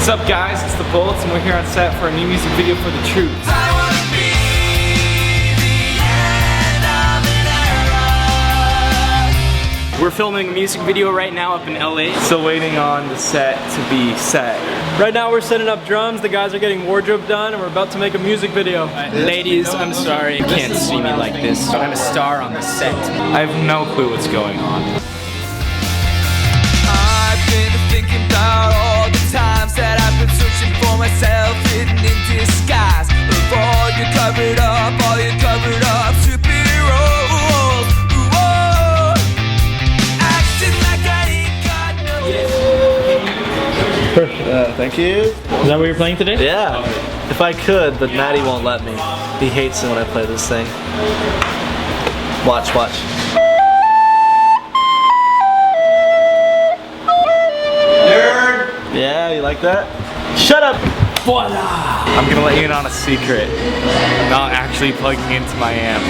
What's up, guys? It's the Bullets, and we're here on set for a new music video for The Truth. We're filming a music video right now up in LA. Still waiting on the set to be set. Right now we're setting up drums, the guys are getting wardrobe done, and we're about to make a music video. Ladies, I'm sorry, you can't see me like this. I'm a star on the set. I have no clue what's going on. I've been thinking about all the times that I've been searching for myself, hidden in disguise. Of all you covered up, superheroes. Whoa. Acting like I ain't got no. Thank you. Is that what you're playing today? Yeah. If I could, but Maddie won't let me. He hates it when I play this thing. Watch, watch. Nerd! Yeah, you like that? Shut up! Voila! I'm gonna let you in on a secret. I'm not actually plugging into my amp.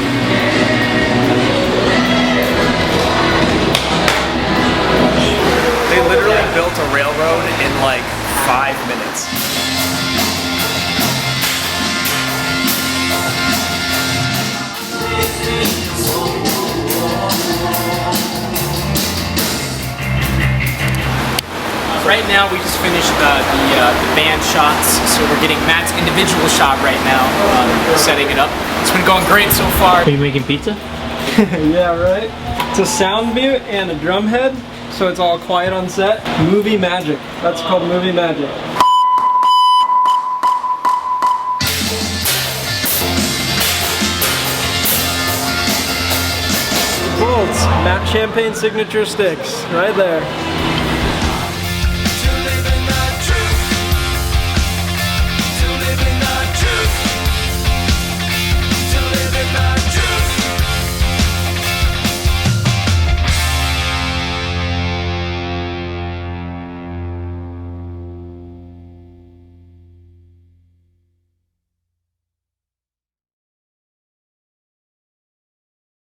They literally built a railroad in like 5 minutes. Right now, we just finished the band shots, so we're getting Matt's individual shot right now, setting it up. It's been going great so far. Are you making pizza? Yeah, right. It's a sound mute and a drum head, so it's all quiet on set. Movie magic. That's called movie magic. Bullets, Matt Champagne signature sticks, right there.